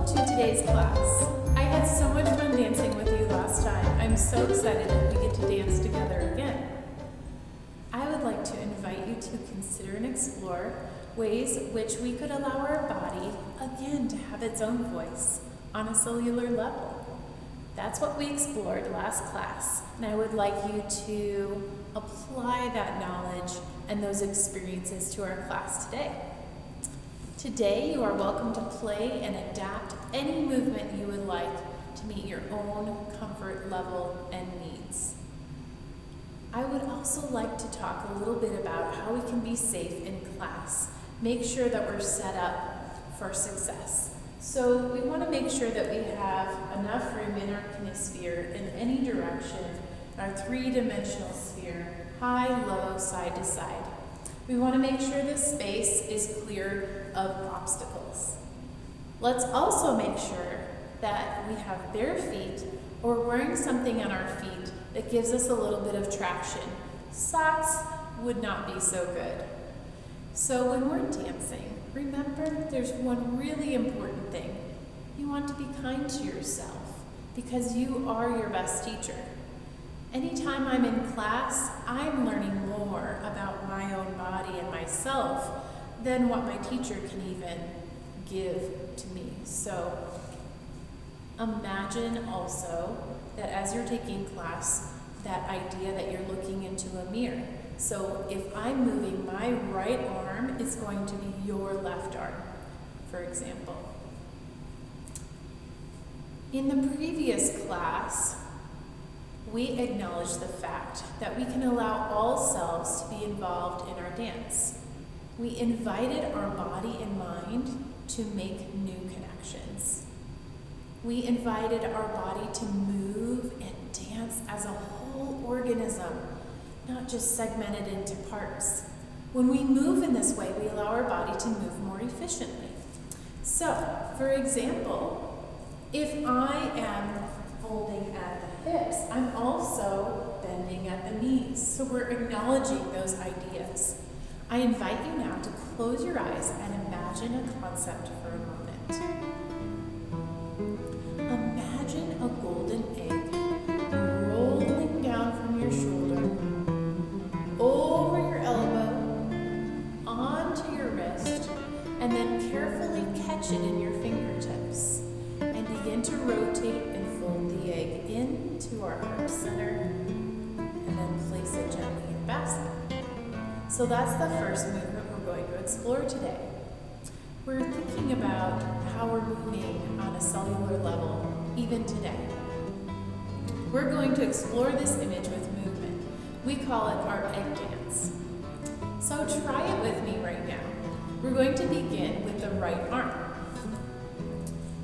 to today's class. I had so much fun dancing with you last time. I'm so excited that we get to dance together again. I would like to invite you to consider and explore ways which we could allow our body, again, to have its own voice on a cellular level. That's what we explored last class, and I would like you to apply that knowledge and those experiences to our class today. Today, you are welcome to play and adapt any movement you would like to meet your own comfort level and needs. I would also like to talk a little bit about how we can be safe in class. Make sure that we're set up for success. So we want to make sure that we have enough room in our kinesphere in any direction, our three-dimensional sphere, high, low, side to side. We want to make sure this space is clear of obstacles. Let's also make sure that we have bare feet or wearing something on our feet that gives us a little bit of traction. Socks would not be so good. So when we're dancing, remember there's one really important thing. You want to be kind to yourself because you are your best teacher. Anytime I'm in class, I'm learning more about my own body and myself than what my teacher can even give to me. So imagine also that as you're taking class, that idea that you're looking into a mirror. So if I'm moving, my right arm is going to be your left arm, for example. In the previous class, we acknowledged the fact that we can allow all selves to be involved in our dance. We invited our body and mind to make new connections. We invited our body to move and dance as a whole organism, not just segmented into parts. When we move in this way, we allow our body to move more efficiently. So, for example, if I am folding at the hips, I'm also bending at the knees. So we're acknowledging those ideas. I invite you now to close your eyes and imagine a concept for a moment. Imagine a golden egg rolling down from your shoulder, over your elbow, onto your wrist, and then carefully catch it in your fingertips and begin to rotate and fold the egg into our heart center and then place it gently in basket. So that's the first movement we're going to explore today. We're thinking about how we're moving on a cellular level even today. We're going to explore this image with movement. We call it our egg dance. So try it with me right now. We're going to begin with the right arm.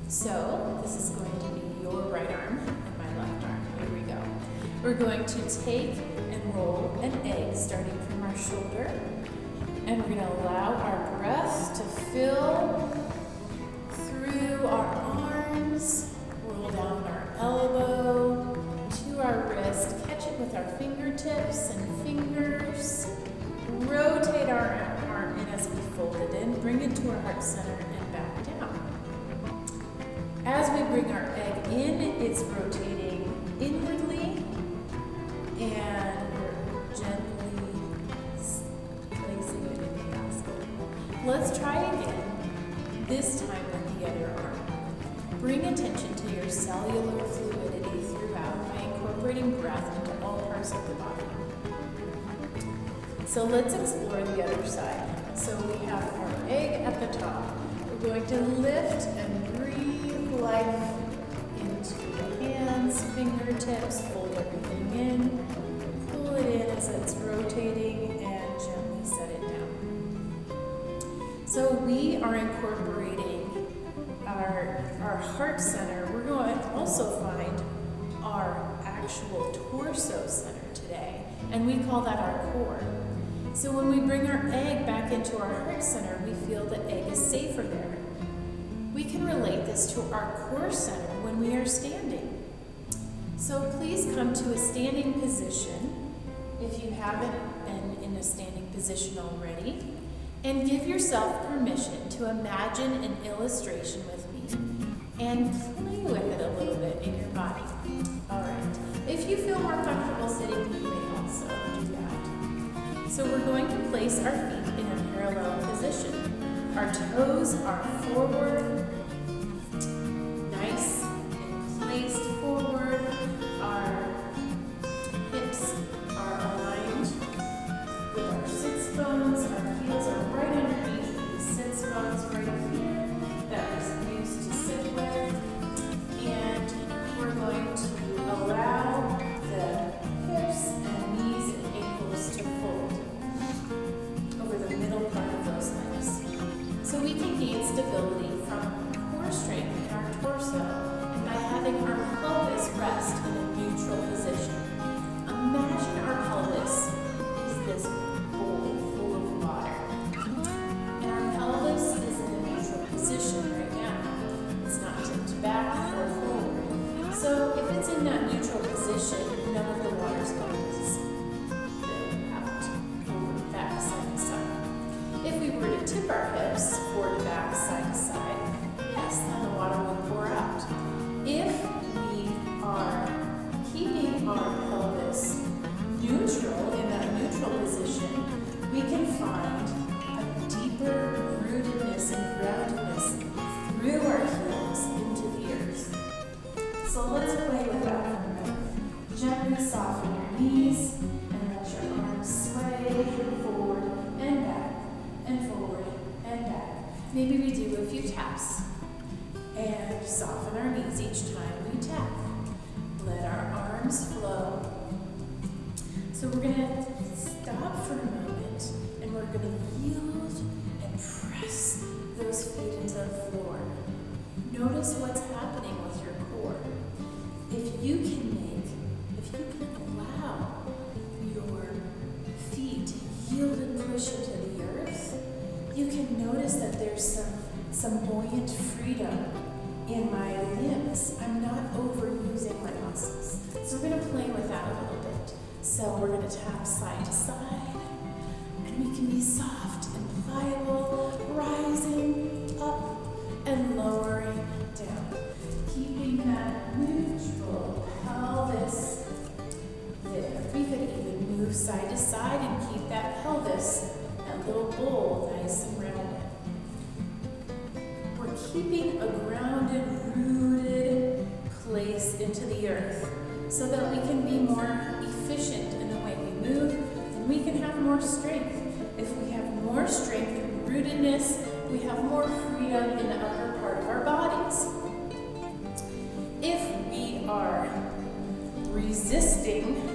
So this is going to be your right arm and my left arm. Here we go. We're going to take and roll an egg starting from our shoulder, and we're going to allow our breath to fill through our arms, roll down our elbow to our wrist, catch it with our fingertips and fingers, rotate our arm in as we fold it in, bring it to our heart center and back down. As we bring our egg in, it's rotating inwardly, and we're gently placing it in the basket. Let's try again, this time with the other arm. Bring attention to your cellular fluidity throughout by incorporating breath into all parts of the body. So let's explore the other side. So we have our egg at the top. We're going to lift and breathe life into the hands, fingertips, fold everything in, pull it in as it's rotating, and gently set it down. So we are incorporating our heart center. We're going to also find our actual torso center today, and we call that our core. So when we bring our egg back into our heart center, we feel the egg is safer there. We can relate this to our core center when we are standing. So please come to a standing position if you haven't been in a standing position already, and give yourself permission to imagine an illustration with me and play with it a little bit in your body. All right. If you feel more comfortable sitting, you may also do that. So we're going to place our feet in a parallel position. Our toes are forward, nice and placed forward. Our hips are aligned with our sits bones. Our heels are right underneath the sits bones right here that we're used to sit with. And we're going to allow the hips and knees and ankles to fold over the middle part of those legs. So we can gain stability from core strength in our torso and by having our pelvis rest in a neutral position. Imagine our pelvis is this bowl full of water. And our pelvis is in a neutral position right now. It's not tipped back or forward. So if it's in that neutral position, none of the water is going to spill out forward, back, side to side. If we were to tip our hips forward, back, side to side, yes, then the water would pour out. If we are keeping our pelvis neutral in that neutral position, we can find a deeper rootedness and groundedness through our heels into the earth. So let's play with that for a minute. Gently soften your knees and let your arms sway forward and back and forward and back. Maybe we do a few taps and soften our knees each time we tap. Let our arms flow. So we're going to stop for a moment and we're going to yield and press those feet into the floor. Notice what's happening with your core. If you can allow your feet to yield and push into the earth, you can notice that there's some buoyant freedom in my limbs. I'm not overusing my muscles. So we're going to play with that a little bit. So we're going to tap side to side, and we can be soft and pliable, rising up and lowering down, keeping that neutral pelvis there. We could even move side to side and keep that pelvis, that little bowl, nice and rounded. We're keeping a grounded, rooted place into the earth so that we can be more efficient in the way we move and we can have more strength. If we have more strength and rootedness, we have more freedom in the upper part of our bodies. If we are resisting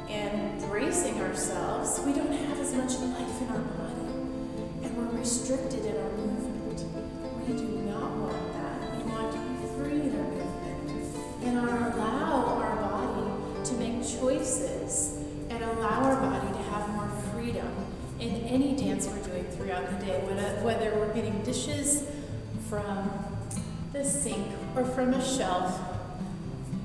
and bracing ourselves, we don't have as much life in our body and we're restricted in our movement. We do not want that. We want to be free in our movement and allow our body to make choices and allow our body to have more freedom in any dance we're doing throughout the day, whether we're getting dishes from the sink or from a shelf.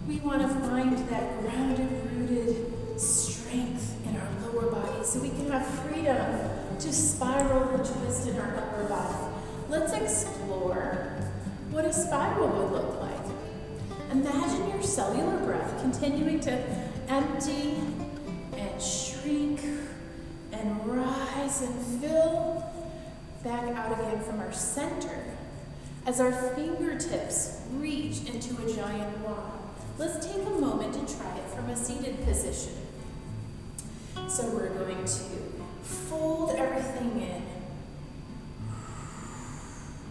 We want to find that grounded, rooted strength in our lower body so we can have freedom to spiral or twist in our upper body. Let's explore what a spiral would look like. Imagine your cellular breath continuing to empty and shrink and rise and fill back out again from our center as our fingertips reach into a giant Y. Let's take a moment to try it from a seated position. So we're going to fold everything in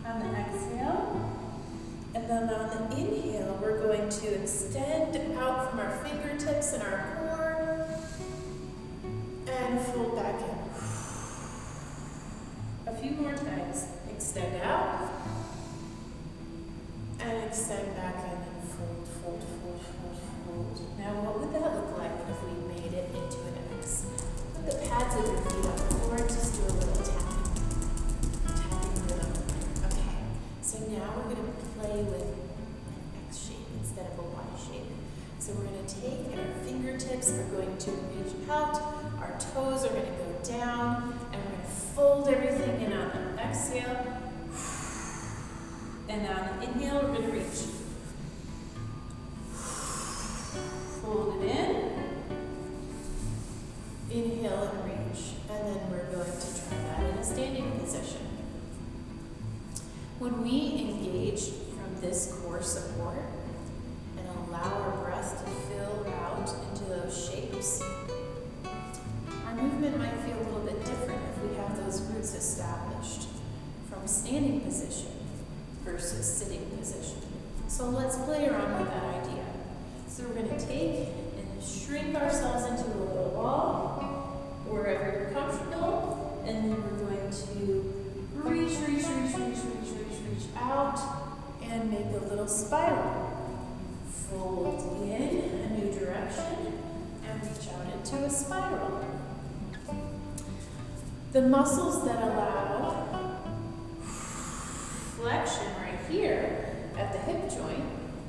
on the exhale, and then on the inhale, we're going to extend out from our fingertips and our core and fold back in. A few more times. Extend out and extend back in and fold, fold, fold, fold, fold. Now what would that look like if we made it into an X? Put the pads of your feet on the floor and just do a little tapping. Tapping rhythm. Okay, so now we're going to play with an X shape instead of a Y shape. So we're going to take and our fingertips are going to reach out, our toes are going to go down, and we're going to fold everything in on the exhale. And on an inhale, we're going to reach. Hold it in. Inhale and reach. And then we're going to try that in a standing position. When we engage from this core support and allow our breath to fill out into those shapes, our movement might feel a little bit different if we have those roots established from standing position versus sitting position. So let's play around with that idea. So we're going to take and shrink ourselves into a little ball, wherever you're comfortable, and then we're going to reach out and make a little spiral. Fold in a new direction and reach out into a spiral. The muscles that allow flexion right here at the hip joint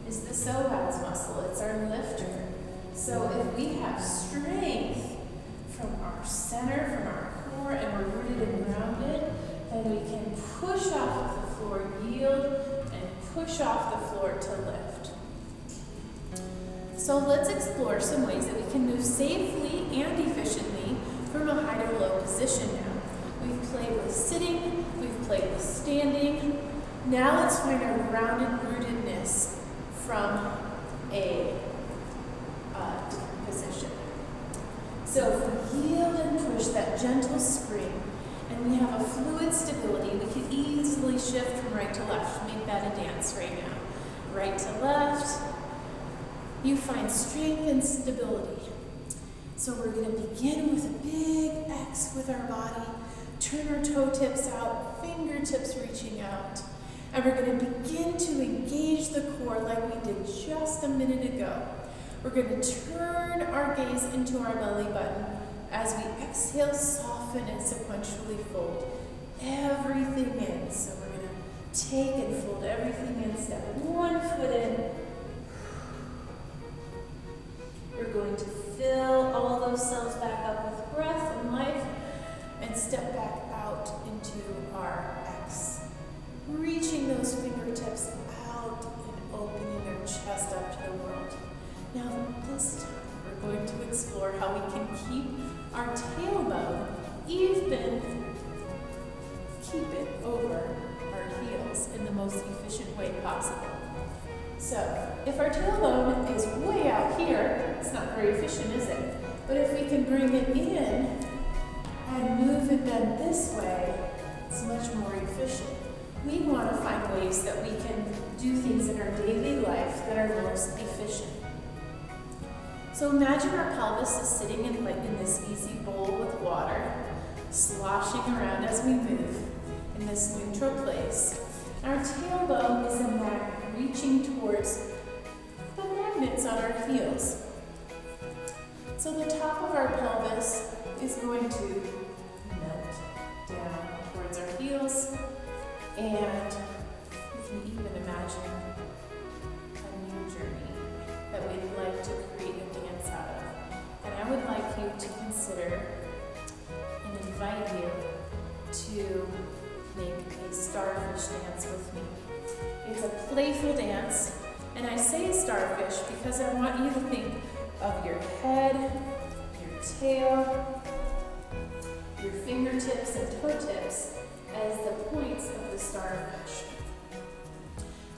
is the psoas muscle. It's our lifter. So if we have strength from our center, from our core, and we're rooted and grounded, then we can push off of the floor, yield, and push off the floor to lift. So let's explore some ways that we can move safely and efficiently from a high to low position now. We've played with sitting, we've played with standing. Now let's find our grounded rootedness from a different position. So if we yield and push that gentle spring, and we have a fluid stability, we can easily shift from right to left. Make that a dance right now. Right to left. You find strength and stability. So we're going to begin with a big X with our body. Turn our toe tips out, fingertips reaching out. And we're going to begin to engage the core like we did just a minute ago. We're going to turn our gaze into our belly button. As we exhale, soften and sequentially fold everything in. So we're going to take and fold everything in. Step one foot in. You're going to fill all those cells back up with breath and life and step back out into our X. Reaching those fingertips out and opening our chest up to the world. Now this time we're going to explore how we can keep our tailbone even, keep it over our heels in the most efficient way possible. So, if our tailbone is way out here, it's not very efficient, is it? But if we can bring it in and move and bend this way, it's much more efficient. We want to find ways that we can do things in our daily life that are most efficient. So imagine our pelvis is sitting in this easy bowl with water, sloshing around as we move in this neutral place. Our tailbone is a magnet reaching towards the magnets on our heels. So the top of our pelvis is going to melt down towards our heels, and we can even imagine a new journey that we'd like to create a dance out of. And I would like you to consider and invite you to make a starfish dance with me. It's a playful dance, and I say starfish because I want you to think of your head, your tail, your fingertips and toe tips as the points of the starfish.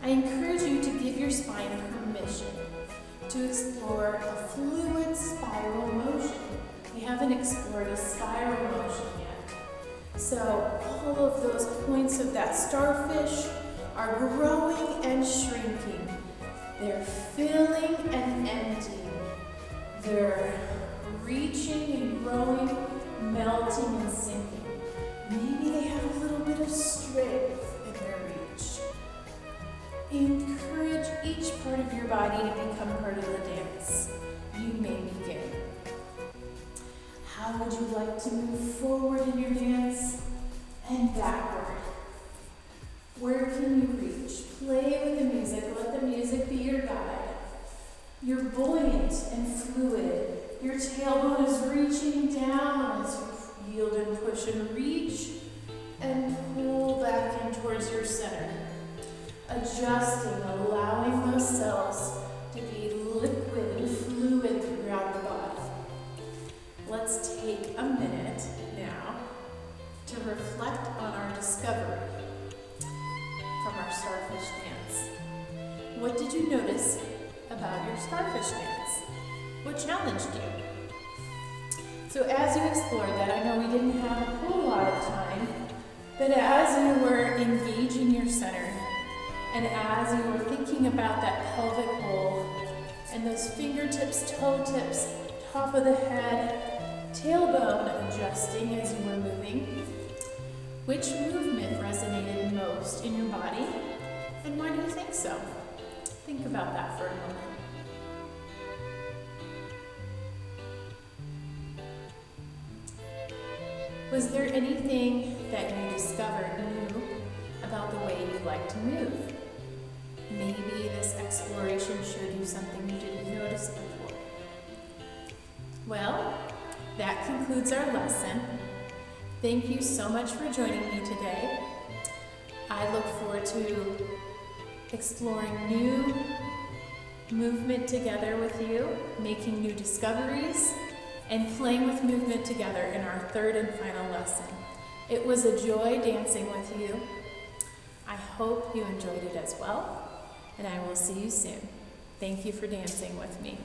I encourage you to give your spine permission to explore a fluid spiral motion. We haven't explored a spiral motion yet. So all of those points of that starfish are growing and shrinking. They're filling and emptying. They're reaching and growing, melting and sinking. Maybe they have a little bit of strength in their reach. Encourage each part of your body to become part of the dance. You may begin. How would you like to move forward in your dance and backward? Where can you reach? Play with the music. Let the music be your guide. You're buoyant and fluid. Your tailbone is reaching down as you yield and push and reach and pull back in towards your center. adjusting, allowing those cells to be liquid and fluid throughout the body. Let's take a minute now to reflect on our discovery from our starfish dance. What did you notice about your starfish dance? What challenged you? So as you explored that, I know we didn't have a whole lot of time, but as you were engaging your center, and as you were thinking about that pelvic bowl, and those fingertips, toe tips, top of the head, tailbone adjusting as you were moving, which movement resonated most in your body, and why do you think so? Think about that for a moment. Was there anything that you discovered new about the way you like to move? Maybe this exploration showed you something you didn't notice before. Well, that concludes our lesson. Thank you so much for joining me today. I look forward to exploring new movement together with you, making new discoveries, and playing with movement together in our third and final lesson. It was a joy dancing with you. I hope you enjoyed it as well, and I will see you soon. Thank you for dancing with me.